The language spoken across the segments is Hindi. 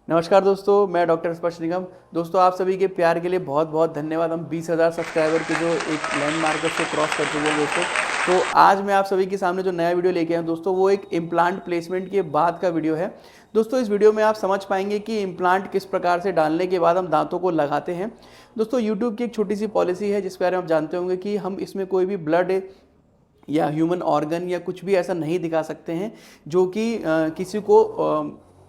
नमस्कार दोस्तों, मैं डॉक्टर स्पर्श निगम। दोस्तों, आप सभी के प्यार के लिए बहुत बहुत धन्यवाद। हम 20,000 सब्सक्राइबर के जो एक लैंडमार्क से क्रॉस कर चुके हैं दोस्तों। तो आज मैं आप सभी के सामने जो नया वीडियो लेके आया हूं दोस्तों, वो एक इम्प्लांट प्लेसमेंट के बाद का वीडियो है। दोस्तों, इस वीडियो में आप समझ पाएंगे कि इम्प्लांट किस प्रकार से डालने के बाद हम दांतों को लगाते हैं। दोस्तों, यूट्यूब की एक छोटी सी पॉलिसी है जिस बारे में आप जानते होंगे कि हम इसमें कोई भी ब्लड या ह्यूमन ऑर्गन या कुछ भी ऐसा नहीं दिखा सकते हैं जो कि किसी को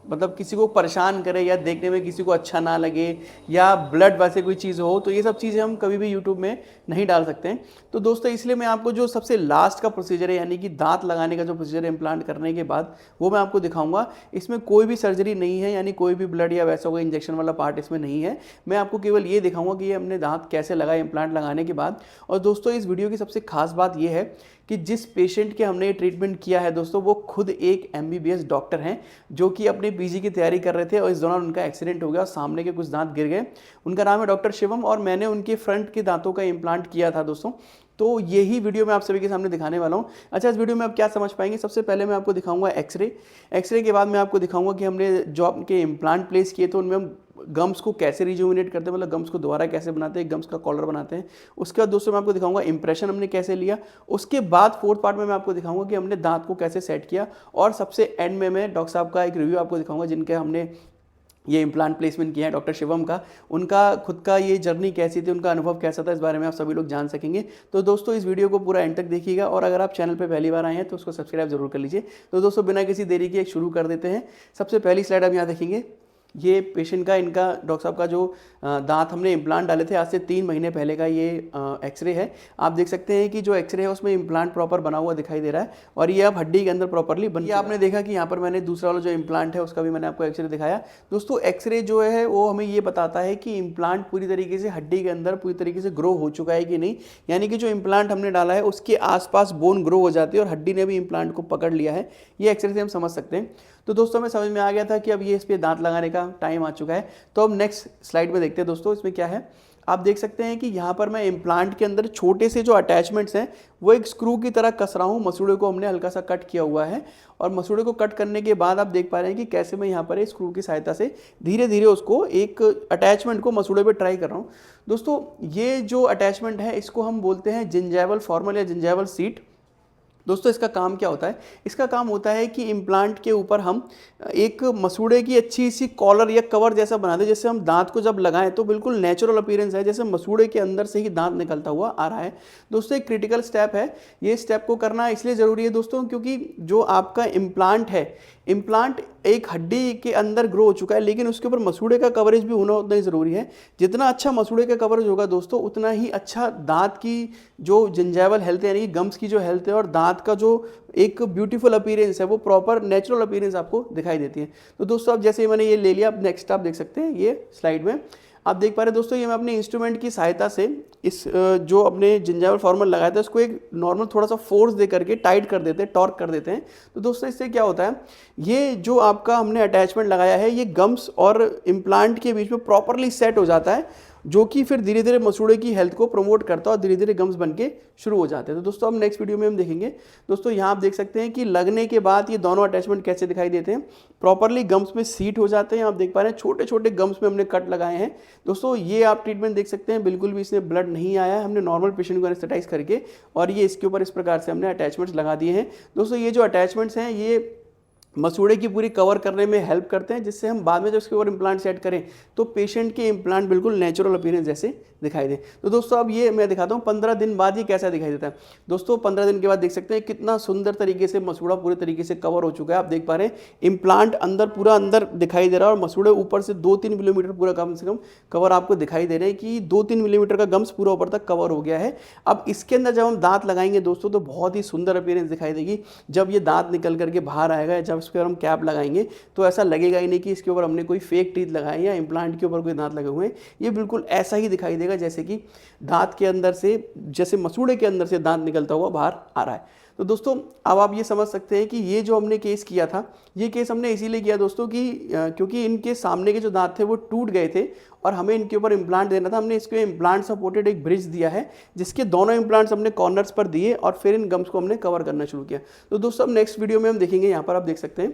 मतलब किसी को परेशान करे या देखने में किसी को अच्छा ना लगे या ब्लड वैसे कोई चीज़ हो, तो ये सब चीज़ें हम कभी भी यूट्यूब में नहीं डाल सकते हैं। तो दोस्तों, इसलिए मैं आपको जो सबसे लास्ट का प्रोसीजर है, यानी कि दांत लगाने का जो प्रोसीजर है इम्प्लांट करने के बाद, वो मैं आपको दिखाऊंगा। इसमें कोई भी सर्जरी नहीं है, यानी कोई भी ब्लड या वैसा कोई इंजेक्शन वाला पार्ट इसमें नहीं है। मैं आपको केवल ये दिखाऊंगा कि ये हमने दांत कैसे लगाए इम्प्लांट लगाने के बाद। और दोस्तों, इस वीडियो की सबसे खास बात ये है कि जिस पेशेंट के हमने ट्रीटमेंट किया है दोस्तों, वो खुद एक MBBS डॉक्टर हैं जो कि अपने PG की तैयारी कर रहे थे और इस दौरान उनका एक्सीडेंट हो गया और सामने के कुछ दांत गिर गए। उनका नाम है डॉक्टर शिवम और मैंने उनके फ्रंट के दांतों का इम्प्लांट किया था दोस्तों। तो यही वीडियो मैं आप सभी के सामने दिखाने वाला हूँ। अच्छा, इस वीडियो में आप क्या समझ पाएंगे, सबसे पहले मैं आपको दिखाऊंगा एक्सरे के बाद मैं आपको दिखाऊंगा कि हमने जो आपके इम्प्लांट प्लेस किए तो उनमें हम गम्स को कैसे रिजुविनेट करते हैं, मतलब गम्स को दोबारा कैसे बनाते हैं, गम्स का कॉलर बनाते हैं। उसके बाद दोस्तों मैं आपको दिखाऊंगा इंप्रेशन हमने कैसे लिया। उसके बाद फोर्थ पार्ट में मैं आपको दिखाऊंगा कि हमने दांत को कैसे सेट किया। और सबसे एंड में मैं डॉक्टर साहब का एक रिव्यू आपको दिखाऊंगा जिनके हमने ये इम्प्लांट प्लेसमेंट किया है, डॉक्टर शिवम का। उनका खुद का ये जर्नी कैसी थी, उनका अनुभव कैसा था, इस बारे में आप सभी लोग जान सकेंगे। तो दोस्तों, इस वीडियो को पूरा एंड तक देखिएगा और अगर आप चैनल पे पहली बार आए हैं तो उसको सब्सक्राइब जरूर कर लीजिए। तो दोस्तों, बिना किसी देरी के एक शुरू कर देते हैं। सबसे पहली स्लाइड आप यहाँ देखेंगे, ये पेशेंट का, इनका डॉक्टर साहब का जो दांत हमने इम्प्लांट डाले थे आज से 3 महीने पहले का ये एक्सरे है। आप देख सकते हैं कि जो एक्सरे है उसमें इम्प्लांट प्रॉपर बना हुआ दिखाई दे रहा है और ये अब हड्डी के अंदर प्रॉपरली बन गया। आपने देखा कि यहाँ पर मैंने दूसरा वाला जो इम्प्लांट है उसका भी मैंने आपको एक्सरे दिखाया। दोस्तों, एक्सरे जो है वो हमें ये बताता है कि इम्प्लांट पूरी तरीके से हड्डी के अंदर पूरी तरीके से ग्रो हो चुका है कि नहीं, यानी कि जो इम्प्लांट हमने डाला है उसके आसपास बोन ग्रो हो जाती है और हड्डी ने भी इम्प्लांट को पकड़ लिया है। ये एक्सरे से हम समझ सकते हैं। तो दोस्तों, हमें समझ में आ गया था कि अब ये इस पर दांत लगाने का टाइम आ चुका है। तो अब नेक्स्ट स्लाइड में देखते हैं दोस्तों, इसमें क्या है। आप देख सकते हैं कि यहाँ पर मैं इम्प्लांट के अंदर छोटे से जो अटैचमेंट्स हैं वो एक स्क्रू की तरह कस रहा हूँ। मसूड़े को हमने हल्का सा कट किया हुआ है और मसूड़े को कट करने के बाद आप देख पा रहे हैं कि कैसे मैं यहाँ पर एक स्क्रू की सहायता से धीरे धीरे उसको एक अटैचमेंट को मसूड़े पर ट्राई कर रहा हूँ। दोस्तों, ये जो अटैचमेंट है इसको हम बोलते हैं जिंजैवल फॉर्मल या जिंजैवल सीट। दोस्तों, इसका काम क्या होता है? इसका काम होता है कि इम्प्लांट के ऊपर हम एक मसूड़े की अच्छी सी कॉलर या कवर जैसा बना दें, जिससे हम दांत को जब लगाएं तो बिल्कुल नेचुरल अपीयरेंस है, जैसे मसूड़े के अंदर से ही दांत निकलता हुआ आ रहा है। दोस्तों, एक क्रिटिकल स्टेप है। ये स्टेप को करना इसलिए ज़रूरी है दोस्तों क्योंकि जो आपका इम्प्लांट है, इम्प्लांट एक हड्डी के अंदर ग्रो हो चुका है, लेकिन उसके ऊपर मसूड़े का कवरेज भी होना उतना ही ज़रूरी है। जितना अच्छा मसूड़े का कवरेज होगा दोस्तों, उतना ही अच्छा दांत की जो जिंजैवल हेल्थ है, यानी कि गम्स की जो हेल्थ है और दांत का जो एक ब्यूटीफुल अपीयरेंस है, वो प्रॉपर नेचुरल अपीयरेंस आपको दिखाई देती है। तो दोस्तों, अब जैसे मैंने ये ले लिया, अब नेक्स्ट आप देख सकते हैं ये स्लाइड में आप देख पा रहे हैं दोस्तों, ये मैं अपने इंस्ट्रूमेंट की सहायता से इस जो अपने जिंजैवल फॉर्मल लगाया था उसको एक नॉर्मल थोड़ा सा फोर्स दे करके टाइट कर देते हैं, टॉर्क कर देते हैं। तो दोस्तों, इससे क्या होता है, ये जो आपका हमने अटैचमेंट लगाया है ये गम्स और इम्प्लांट के बीच में प्रॉपरली सेट हो जाता है, जो कि फिर धीरे धीरे मसूड़े की हेल्थ को प्रमोट करता है और धीरे धीरे गम्स बन के शुरू हो जाते हैं। तो दोस्तों, हम नेक्स्ट वीडियो में हम देखेंगे। दोस्तों, यहाँ आप देख सकते हैं कि लगने के बाद ये दोनों अटैचमेंट कैसे दिखाई देते हैं, प्रॉपरली गम्स में सीट हो जाते हैं। आप देख पा रहे हैं छोटे छोटे गम्स में हमने कट लगाए हैं। दोस्तों, ये आप ट्रीटमेंट देख सकते हैं, बिल्कुल भी इसमें ब्लड नहीं आया है। हमने नॉर्मल पेशेंट को एनेस्थेटाइज करके और ये इसके ऊपर इस प्रकार से हमने अटैचमेंट्स लगा दिए हैं। दोस्तों, ये जो अटैचमेंट्स हैं ये मसूड़े की पूरी कवर करने में हेल्प करते हैं, जिससे हम बाद में जब उसके ऊपर इम्प्लांट सेट करें तो पेशेंट के इम्प्लांट बिल्कुल नेचुरल अपीयरेंस जैसे दिखाई दे। तो दोस्तों, अब ये मैं दिखाता हूँ 15 दिन बाद ये कैसा दिखाई देता है। दोस्तों, 15 दिन के बाद देख सकते हैं कितना सुंदर तरीके से मसूड़ा पूरे तरीके से कवर हो चुका है। आप देख पा रहे हैं इम्प्लांट अंदर पूरा अंदर दिखाई दे रहा है और मसूड़े ऊपर से 2-3 मिलीमीटर पूरा कम से कम कवर आपको दिखाई दे रहे हैं कि 2-3 मिलीमीटर का गम्स पूरा ऊपर तक कवर हो गया है। अब इसके अंदर जब हम दांत लगाएंगे दोस्तों तो बहुत ही सुंदर अपीयरेंस दिखाई देगी। जब ये दांत निकल करके बाहर आएगा, जब इसके ऊपर हम कैप लगाएंगे तो ऐसा लगेगा ही नहीं कि इसके ऊपर हमने कोई फेक टीथ लगाए या इम्प्लांट के ऊपर कोई दांत लगे हुए हैं। ये बिल्कुल ऐसा ही दिखाई देगा जैसे कि दांत के अंदर से, जैसे मसूड़े के अंदर से दांत निकलता हुआ बाहर आ रहा है। तो दोस्तों, अब आप ये समझ सकते हैं कि ये जो हमने केस किया था, ये केस हमने इसीलिए किया दोस्तों कि क्योंकि इनके सामने के जो दांत थे वो टूट गए थे और हमें इनके ऊपर इम्प्लांट देना था। हमने इसके इम्प्लांट सपोर्टेड एक ब्रिज दिया है, जिसके दोनों इम्प्लांट्स हमने कॉर्नर्स पर दिए और फिर इन गम्स को हमने कवर करना शुरू किया। तो दोस्तों, अब नेक्स्ट वीडियो में हम देखेंगे, यहाँ पर आप देख सकते हैं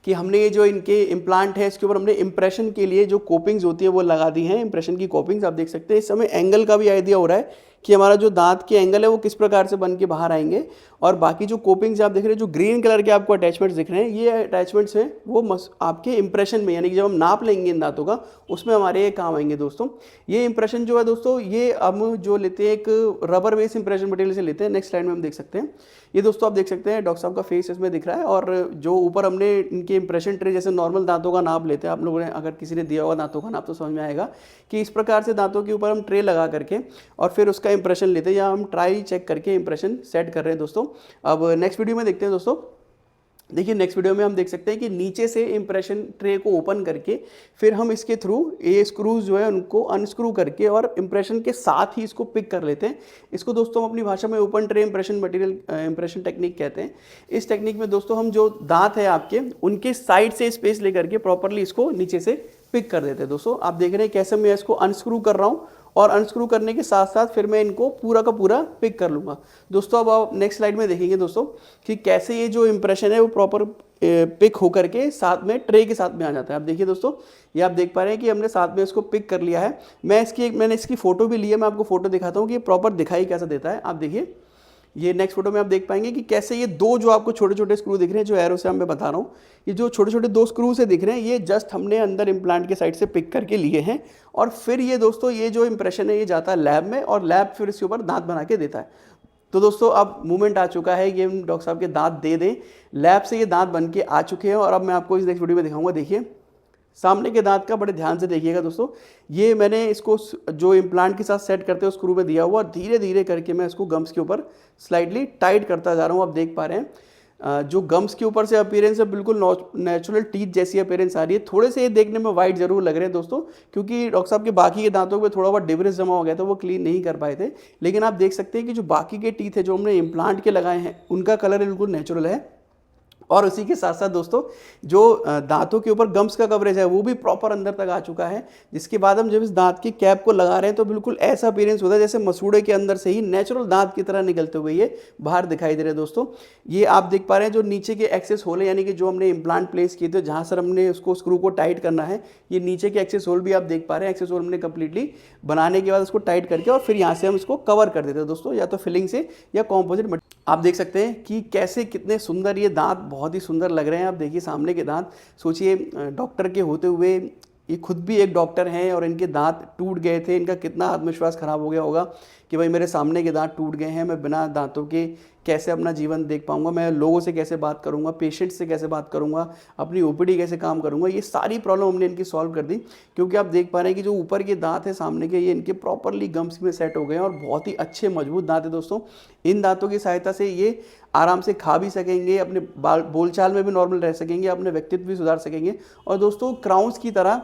कि हमने ये जो इनके इम्प्लांट है इसके ऊपर हमने इंप्रेशन के लिए जो कोपिंग्स होती है वो लगा दी हैं, इंप्रेशन की कोपिंग्स। आप देख सकते हैं इस समय एंगल का भी आइडिया हो रहा है कि हमारा जो दांत के एंगल है वो किस प्रकार से बन के बाहर आएंगे। और बाकी जो कोपिंग्स आप देख रहे हैं, जो ग्रीन कलर के आपको अटैचमेंट्स दिख रहे हैं, ये अटैचमेंट्स हैं वो आपके इंप्रेशन में, यानी कि जब हम नाप लेंगे इन दांतों का उसमें हमारे ये काम आएंगे दोस्तों। ये इंप्रेशन जो है दोस्तों, ये हम जो लेते हैं एक रबर बेस इंप्रेशन मटेरियल से लेते हैं। नेक्स्ट स्लाइड में हम देख सकते हैं, ये दोस्तों आप देख सकते हैं डॉक्टर साहब का फेस इसमें दिख रहा है। और जो ऊपर हमने इनके इंप्रेशन ट्रे जैसे नॉर्मल दांतों का नाप लेते हैं, आप लोगों ने अगर किसी ने दिया होगा दांतों का नाप तो समझ में आएगा कि इस प्रकार से दांतों के ऊपर हम ट्रे लगा करके और फिर उसका इंप्रेशन लेते हैं, या हम ट्राई चेक करके इंप्रेशन सेट कर रहे हैं दोस्तों। अब नेक्स्ट वीडियो में देखते हैं दोस्तों। देखिए नेक्स्ट वीडियो में हम देख सकते हैं कि नीचे से इंप्रेशन ट्रे को ओपन करके फिर हम इसके थ्रू ये स्क्रूज जो है उनको अनस्क्रू करके और इंप्रेशन के साथ ही इसको पिक कर लेते हैं। इसको दोस्तों हम अपनी भाषा में open tray impression material impression technique कहते हैं। इस टेक्निक में दोस्तों हम जो दांत है आपके उनके साइड से स्पेस लेकर के प्रॉपरली इसको नीचे से पिक कर देते हैं। दोस्तों आप देख रहे हैं कैसे मैं इसको अनस्क्रू कर रहा हूँ और अनस्क्रू करने के साथ साथ फिर मैं इनको पूरा का पूरा पिक कर लूँगा। दोस्तों अब आप नेक्स्ट स्लाइड में देखेंगे दोस्तों कि कैसे ये जो इंप्रेशन है वो प्रॉपर पिक होकर के साथ में ट्रे के साथ में आ जाता है। आप देखिए दोस्तों, ये आप देख पा रहे हैं कि हमने साथ में इसको पिक कर लिया है। मैंने इसकी फ़ोटो भी ली है, मैं आपको फ़ोटो दिखाता हूँ कि प्रॉपर दिखाई कैसा देता है। आप देखिए ये नेक्स्ट फोटो में आप देख पाएंगे कि कैसे ये दो जो आपको छोटे छोटे स्क्रू दिख रहे हैं, जो एरो से मैं बता रहा हूँ, ये जो छोटे छोटे दो स्क्रू से दिख रहे हैं, ये जस्ट हमने अंदर इम्प्लांट के साइड से पिक करके लिए हैं। और फिर ये दोस्तों ये जो इंप्रेशन है ये जाता है लैब में और लैब फिर इसके ऊपर दांत बना के देता है। तो दोस्तों अब मूवमेंट आ चुका है कि हम डॉक्टर साहब के दांत दे दें, लैब से ये दांत बन के आ चुके हैं। और अब मैं आपको इस नेक्स्ट वीडियो में दिखाऊंगा। देखिए सामने के दांत का बड़े ध्यान से देखिएगा दोस्तों, ये मैंने इसको जो इम्प्लांट के साथ सेट करते हैं स्क्रू में दिया हुआ, धीरे धीरे करके मैं इसको गम्स के ऊपर स्लाइडली टाइट करता जा रहा हूँ। आप देख पा रहे हैं जो गम्स के ऊपर से अपीयरेंस है बिल्कुल नेचुरल टीथ जैसी अपीयरेंस आ रही है। थोड़े से ये देखने में वाइट जरूर लग रहे हैं दोस्तों, क्योंकि डॉक्टर साहब के बाकी के दांतों पे थोड़ा बहुत डिब्रिस जमा हो गया था, वो क्लीन नहीं कर पाए थे। लेकिन आप देख सकते हैं कि जो बाकी के टीथ है जो हमने इम्प्लांट के लगाए हैं उनका कलर बिल्कुल नेचुरल है। और उसी के साथ साथ दोस्तों जो दांतों के ऊपर गम्स का कवरेज है वो भी प्रॉपर अंदर तक आ चुका है, जिसके बाद हम जब इस दांत की कैप को लगा रहे हैं तो बिल्कुल ऐसा अपीयरेंस होता है जैसे मसूड़े के अंदर से ही नेचुरल दांत की तरह निकलते हुए ये बाहर दिखाई दे रहे हैं। दोस्तों ये आप देख पा रहे हैं जो नीचे के एक्सेस होल है, यानी कि जो हमने इम्प्लांट प्लेस किए थे जहाँ सर हमने उसको स्क्रू को टाइट करना है, ये नीचे के एक्सेस होल भी आप देख पा रहे हैं। एक्सेस होल हमने कंप्लीटली बनाने के बाद उसको टाइट करके और फिर यहाँ से हम इसको कवर कर देते हैं दोस्तों, या तो फिलिंग से या कॉम्पोजिट। आप देख सकते हैं कि कैसे कितने सुंदर ये दांत बहुत ही सुंदर लग रहे हैं। आप देखिए सामने के दांत, सोचिए डॉक्टर के होते हुए ये खुद भी एक डॉक्टर हैं और इनके दांत टूट गए थे, इनका कितना आत्मविश्वास खराब हो गया होगा कि भाई मेरे सामने के दांत टूट गए हैं, मैं बिना दांतों के कैसे अपना जीवन देख पाऊंगा, मैं लोगों से कैसे बात करूंगा, पेशेंट से कैसे बात करूंगा, अपनी ओपीडी कैसे काम करूंगा। ये सारी प्रॉब्लम हमने इनकी सॉल्व कर दी, क्योंकि आप देख पा रहे हैं कि जो ऊपर के दांत है सामने के, ये इनके प्रॉपरली गम्स में सेट हो गए हैं और बहुत ही अच्छे मजबूत दांत है दोस्तों। इन दांतों की सहायता से ये आराम से खा भी सकेंगे, अपने बोलचाल में भी नॉर्मल रह सकेंगे, अपने व्यक्तित्व भी सुधार सकेंगे। और दोस्तों क्राउन्स की तरह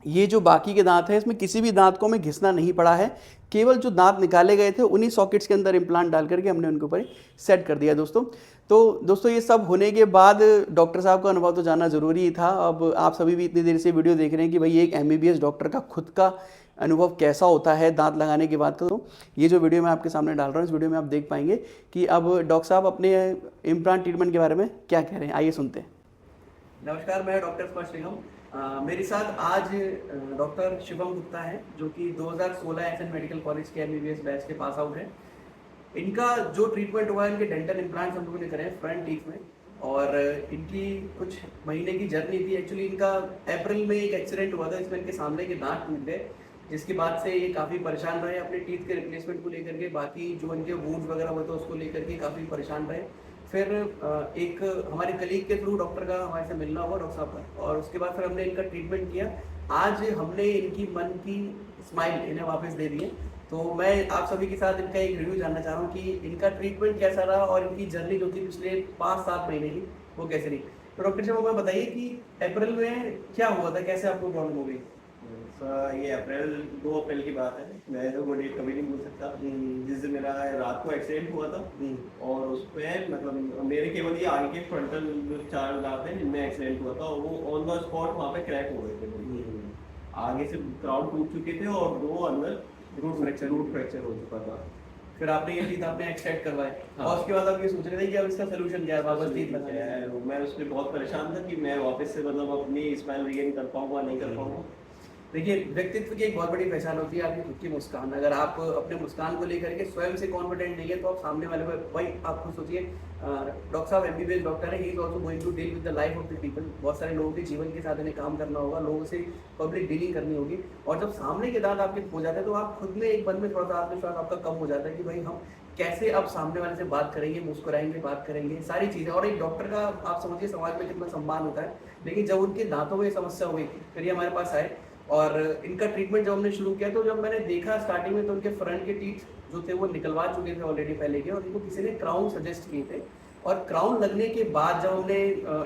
ये जो बाकी के दांत है इसमें किसी भी दांत को हमें घिसना नहीं पड़ा है, केवल जो दांत निकाले गए थे उन्हीं सॉकेट्स के अंदर इम्प्लांट डाल करके हमने उनके ऊपर सेट कर दिया दोस्तों। तो दोस्तों ये सब होने के बाद डॉक्टर साहब का अनुभव तो जानना ज़रूरी ही था। अब आप सभी भी इतनी देर से वीडियो देख रहे हैं कि भाई एक MBBS डॉक्टर का खुद का अनुभव कैसा होता है दांत लगाने के बाद। तो ये जो वीडियो मैं आपके सामने डाल रहा हूँ, इस वीडियो में आप देख पाएंगे कि अब डॉक्टर साहब अपने इम्प्लांट ट्रीटमेंट के बारे में क्या कह रहे हैं, आइए सुनते हैं। नमस्कार, मैं डॉक्टर स्पर्श निगम। मेरे साथ आज डॉक्टर शिवम गुप्ता हैं, जो कि 2016 एसएन मेडिकल कॉलेज के MBBS बैच के पास आउट हैं। इनका जो ट्रीटमेंट हुआ है, इनके डेंटल इम्प्लांट्स हम लोगों ने करे हैं फ्रंट टीथ में, और इनकी कुछ महीने की जर्नी थी। एक्चुअली इनका अप्रैल में एक एक्सीडेंट हुआ था, इसमें इनके सामने के दांत टूट गए, जिसके बाद से ये काफ़ी परेशान रहे अपने टीथ के रिप्लेसमेंट को लेकर के, बाकी जो इनके वुंड्स वगैरह हुए थे उसको लेकर के काफ़ी परेशान रहे। फिर एक हमारे कलीग के थ्रू डॉक्टर का हमारे से मिलना हुआ डॉक्टर साहब का, और उसके बाद फिर हमने इनका ट्रीटमेंट किया। आज हमने इनकी मन की स्माइल इन्हें वापस दे दी है। तो मैं आप सभी के साथ इनका एक रिव्यू जानना चाह रहा हूँ कि इनका ट्रीटमेंट कैसा रहा और इनकी जर्नी जो थी पिछले 5-7 महीने की वो कैसे रही। तो डॉक्टर साहब हमें बताइए कि अप्रैल में क्या हुआ था, कैसे आपको प्रॉब्लम हो गई? ये 2 अप्रैल की बात है। मैं तो वो डेट कभी नहीं भूल सकता, जिस दिन मेरा रात को एक्सीडेंट हुआ था। और उस पर मतलब मेरे केवल ये आगे के फ्रंटल 4 दांत हैं जिनमें एक्सीडेंट हुआ था, और वो ऑन द स्पॉट वहाँ पे क्रैक हो गए थे। आगे से क्राउन टूट चुके थे और 2 अंदर रूट फ्रैक्चर हो चुका था। फिर आपने ये टीथ आपने एक्सट्रैक्ट करवाए हाँ। और उसके बाद आप ये सोच रहे थे कि अब इसका सोल्यूशन क्या है, वापस टीथ लगाना है। मैं उसमें बहुत परेशान था कि मैं वापस से मतलब अपनी स्माइल रिगेन कर पाऊंगा नहीं कर पाऊंगा। देखिए, व्यक्तित्व की एक बहुत बड़ी पहचान होती है आपकी खुद की मुस्कान। अगर आप अपने मुस्कान को लेकर के स्वयं से कॉन्फिडेंट नहीं है तो आप सामने वाले को भाई आप खुद सोचिए, डॉक्टर साहब एमबीबीएस डॉक्टर है, he is also going to deal with the life of the people. बहुत सारे लोगों के जीवन के साथ इन्हें काम करना होगा, लोगों से पब्लिक डीलिंग करनी होगी, और जब सामने के दांत आपके हो जाते हैं तो आप खुद में एक मन में थोड़ा सा आत्मविश्वास आपका कम हो जाता है कि भाई हम कैसे अब सामने वाले से बात करेंगे, मुस्कुराएंगे, बात करेंगे, सारी चीजें। और एक डॉक्टर का आप समझिए समाज में कितना सम्मान होता है। लेकिन जब उनके दांतों में समस्या हुई फिर ये हमारे पास आए और इनका ट्रीटमेंट जब हमने शुरू किया तो जब मैंने देखा स्टार्टिंग में तो उनके फ्रंट के टीथ जो थे वो निकलवा चुके थे ऑलरेडी पहले के, और इनको किसी ने क्राउन सजेस्ट किए थे। और क्राउन लगने के बाद जब हमने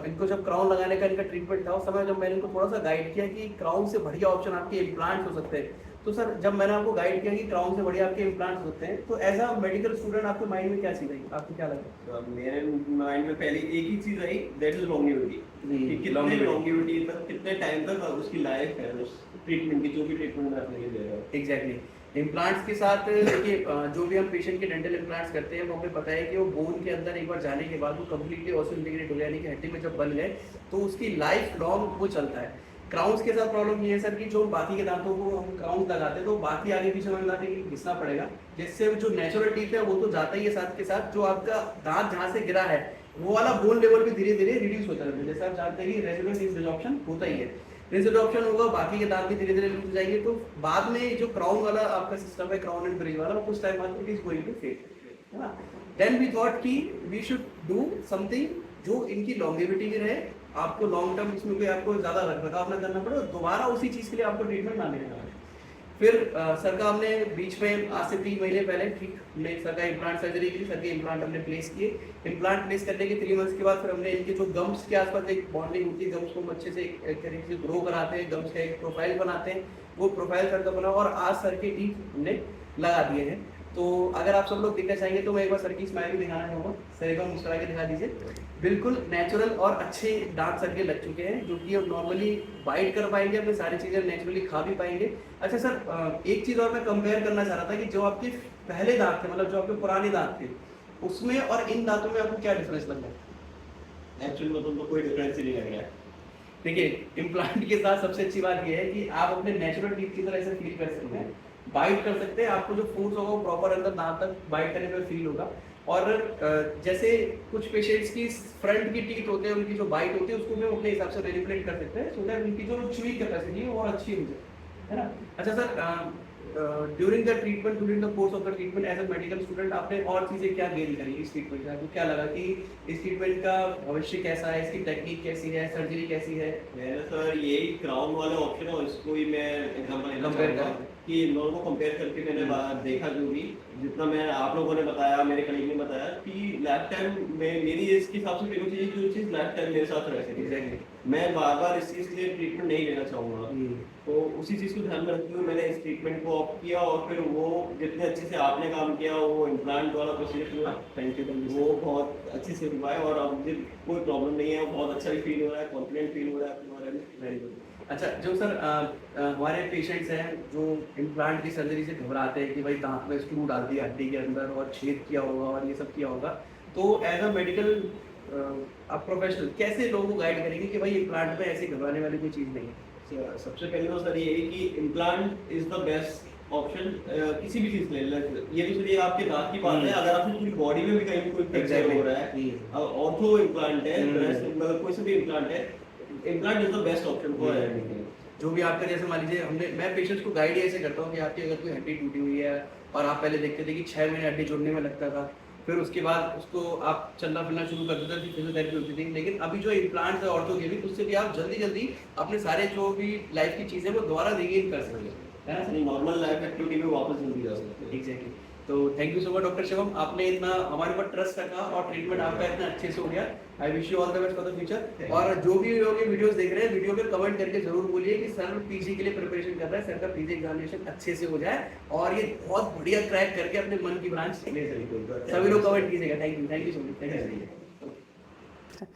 इनको जब क्राउन लगाने का इनका ट्रीटमेंट था उस समय जब मैंने इनको थोड़ा सा गाइड किया कि क्राउन से बढ़िया ऑप्शन आपके इम्प्लांट्स हो सकते हैं, तो सर जब मैंने आपको गाइड किया कि क्राउन से बढ़िया आपके इम्प्लांट्स होते हैं तो एज अ मेडिकल स्टूडेंट आपके माइंड में क्या चीज आई, आपको क्या लगा? तो मेरे माइंड में पहले एक ही चीज आई, दैट इज लॉन्गिविटी, कि कितने लॉन्गिविटी तक, कितने टाइम तक उसकी लाइफ है उस ट्रीटमेंट की, जो भी ट्रीटमेंट मैं अपने लिए दे रहा हूँ। एग्जैक्टली। इम्प्लांट्स के साथ देखिए, जो भी हम पेशेंट के डेंटल इम्प्लांट्स करते हैं वो हमें पता है कि वो बोन के अंदर एक बार जाने के बाद वो कम्प्लीटली ऑसो इंटीग्रेट हो गया, यानी कि हड्डी में जब बन गए तो उसकी लाइफ लॉन्ग वो चलता है। क्राउन्स के साथ प्रॉब्लम ये है सर कि जो बाकी के दांतों को हम क्राउन लगाते हैं तो बाकी आगे पीछे हमें लाते हैं घिसना पड़ेगा, जिससे जो नेचुरल टीथ है वो तो जाता ही है, साथ के साथ जो आपका दांत जहाँ से गिरा है वो वाला बोन लेवल भी धीरे धीरे रिड्यूस होता है। जैसे आप जानते हैं कि रेजिडुअल टीथ रिजॉर्प्शन होता ही है, रिजॉर्प्शन होगा, बाकी के दांत भी धीरे धीरे लूज जाएंगे, तो बाद में जो क्राउन वाला आपका सिस्टम है, क्राउन एंड ब्रिज वाला, कुछ टाइम बाद it is going to fade, है ना। देन वी थॉट कि वी शुड डू समथिंग जो इनकी लॉन्गेविटी भी रहे, आपको लॉन्ग टर्म इसमें कोई आपको ज्यादा रखरखाव ना करना पड़े और दोबारा उसी चीज के लिए आपको ट्रीटमेंट ना लेना पड़े। फिर सर का हमने बीच में आज से 3 महीने पहले ठीक हमने सर का इम्प्लांट सर्जरी की, सर के इम्प्लांट हमने प्लेस किए। इम्प्लांट प्लेस करने के 3 मंथ्स के बाद फिर हमने इनके जो गम्स के आसपास एक बॉन्डिंग होती है, गम्स को हम अच्छे से एक तरीके से ग्रो कराते हैं, गम्स का एक प्रोफाइल बनाते हैं, वो प्रोफाइल सर का बना और आज सर के टीथ हमने लगा दिए हैं। तो अगर आप सब लोग देखना चाहेंगे तो मैं एक बार सर की स्माइल भी दिखाना चाहूँगा, सर एक बार मुस्कुरा के दिखा दीजिए। बिल्कुल नेचुरल और अच्छे दांत सर के लग चुके हैं जो कि अब नॉर्मली बाइट कर पाएंगे, अपने सारी चीज़ें नेचुरली खा भी पाएंगे। अच्छा सर, एक चीज़ और मैं कंपेयर करना चाह रहा था कि जो आपके पहले दांत थे, मतलब जो आपके पुराने दांत थे, उसमें और इन दांतों में आपको क्या डिफरेंस लग रहा है? एक्चुअली मतलब तो कोई डिफरेंस ही नहीं लग रहा है। देखिए, इम्प्लांट के साथ सबसे अच्छी बात यह है कि आप अपने नेचुरल टीथ की तरह ऐसे फील कर सकते हैं, बाइट कर सकते हैं, आपको जो फोर्स होगा वो प्रॉपर अंदर दांत तक बाइट करने में फील होगा। और जैसे कुछ पेशेंट्स की फ्रंट की टीथ होते हैं, उनकी जो बाइट होती है उसको भी हम अपने हिसाब से मैनिपुलेट कर सकते हैं, सो दैट उनकी जो च्यूइंग कैपेसिटी है वो और अच्छी हो जाए, है ना। अच्छा sir, during the treatment, during the course of the treatment as a medical student आपने और चीज़ें क्या गेन करी इस ट्रीटमेंट से? आपको क्या लगा कि इस ट्रीटमेंट का भविष्य कैसा है, इसकी टेक्निक कैसी है, सर्जरी कैसी है? मैंने सर यही क्राउन वाला ऑप्शन है, इसको ही मैं एग्जांपल Compare कर। कि इन दोनों को कंपेयर करके मैंने देखा, जो भी जितना मैं आप लोगों ने बताया, मेरे कलीग ने बताया कि लाइफ टाइम में मेरी एज के हिसाब से मेरे को चाहिए जो चीज़ लाइफ टाइम मेरे साथ रह सके। एग्जैक्टली। मैं बार बार इस चीज़ के लिए ट्रीटमेंट नहीं लेना चाहूँगा, तो उसी चीज़ को ध्यान में रखते हुए मैंने इस ट्रीटमेंट को ऑप्ट किया और फिर वो जितने अच्छे से आपने काम किया, वो इम्प्लांट वाला प्रोसीजर हुआ, थैंक यू। वो बहुत अच्छे से हुआ है और अब मुझे कोई प्रॉब्लम नहीं है, बहुत अच्छा भी फील हो रहा है, कॉन्फिडेंट फील हो रहा है अपने बारे में। Very good. अच्छा, जो सर हमारे पेशेंट्स हैं जो इम्प्लांट की सर्जरी से घबराते हैं कि भाई दांत में स्क्रू डाल दिया हड्डी के अंदर और छेद किया होगा और ये सब किया होगा, तो एज अ मेडिकल आप प्रोफेशनल कैसे लोगों को गाइड करेंगे कि भाई इम्प्लांट में ऐसी घबराने वाली कोई चीज़ नहीं है? सबसे पहले तो सर ये है कि implant is the best option किसी भी चीज ले। ये तो चलिए आपके दांत की बात है, अगर आपकी पूरी बॉडी में भी कहीं कोई फ्रैक्चर हो रहा है, ऑर्थो इम्प्लांट है, मतलब कोई सा भी इम्प्लांट है, implant is the best option for everything. जो भी आपका, जैसे मान लीजिए मैं पेशेंट्स को गाइड ऐसे करता हूँ कि आपकी अगर कोई हड्डी टूटी हुई है और आप पहले देखते थे कि 6 महीने हड्डी जोड़ने में लगता था, फिर उसके बाद उसको आप चलना फिरना शुरू कर देते थे, फिजियोथेरेपी होती थी, लेकिन अभी जो इम्प्लांट्स है ऑर्थो के भी, उससे भी आप जल्दी जल्दी अपने सारे जो भी लाइफ की चीज़ें वो दोबारा रिगेन कर सकते हैं, है ना सर? नॉर्मल लाइफ एक्टिविटी में वापस जल्दी जा सकते हैं। एग्जैक्टली। तो thank you so much doctor Shivam, आपने इतना हमारे ऊपर ट्रस्ट रखा और ट्रीटमेंट आपका इतना अच्छे से हो गया। I wish you all the best for the future. और जो भी लोग ये वीडियोस देख रहे हैं, वीडियो पे कमेंट करके जरूर बोलिए कि सर पीजी के लिए प्रिपरेशन कर रहा है, सर का पीजी एग्जामिनेशन अच्छे से हो जाए और ये बहुत बढ़िया क्रैक करके अपने मन की ब्रांच ले सके। सभी लोग कमेंट कीजिएगा। Thank you so much. Thank you.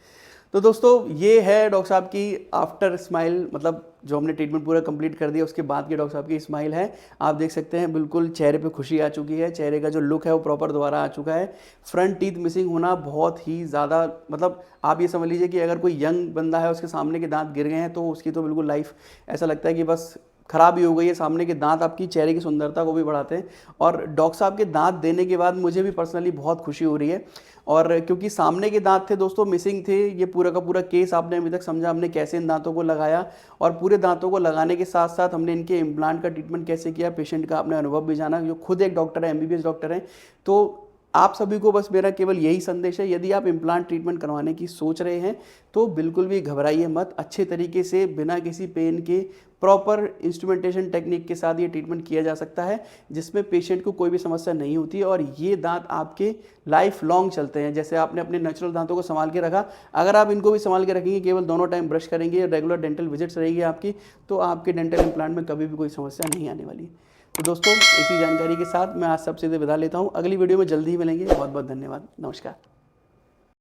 तो दोस्तों ये है डॉक्टर साहब की आफ्टर स्माइल, मतलब जो हमने ट्रीटमेंट पूरा कंप्लीट कर दिया उसके बाद की डॉक्टर साहब की स्माइल है। आप देख सकते हैं बिल्कुल चेहरे पे खुशी आ चुकी है, चेहरे का जो लुक है वो प्रॉपर दोबारा आ चुका है। फ्रंट टीथ मिसिंग होना बहुत ही ज़्यादा, मतलब आप ये समझ लीजिए कि अगर कोई यंग बंदा है उसके सामने के दांत गिर गए हैं तो उसकी तो बिल्कुल लाइफ ऐसा लगता है कि बस खराब ही हो गई है। सामने के दांत आपकी चेहरे की सुंदरता को भी बढ़ाते हैं और डॉक्टर साहब के दांत देने के बाद मुझे भी पर्सनली बहुत खुशी हो रही है। और क्योंकि सामने के दांत थे दोस्तों मिसिंग थे, ये पूरा का पूरा केस आपने अभी तक समझा हमने कैसे इन दांतों को लगाया और पूरे दांतों को लगाने के साथ साथ हमने इनके इम्प्लांट का ट्रीटमेंट कैसे किया, पेशेंट का आपने अनुभव भी जाना, जो खुद एक डॉक्टर है, MBBS डॉक्टर हैं। तो आप सभी को बस मेरा केवल यही संदेश है, यदि आप इम्प्लांट ट्रीटमेंट करवाने की सोच रहे हैं तो बिल्कुल भी घबराइए मत। अच्छे तरीके से बिना किसी पेन के प्रॉपर इंस्ट्रूमेंटेशन टेक्निक के साथ ये ट्रीटमेंट किया जा सकता है, जिसमें पेशेंट को कोई भी समस्या नहीं होती और ये दांत आपके लाइफ लॉन्ग चलते हैं। जैसे आपने अपने नेचुरल दांतों को संभाल के रखा, अगर आप इनको भी संभाल के रखेंगे, केवल दोनों टाइम ब्रश करेंगे, रेगुलर डेंटल विजिट्स रहेगी आपकी, तो आपके डेंटल इम्प्लांट में कभी भी कोई समस्या नहीं आने वाली। तो दोस्तों इसी जानकारी के साथ मैं आज सबसे विदा लेता हूँ। अगली वीडियो में जल्दी ही मिलेंगे। बहुत बहुत धन्यवाद। नमस्कार।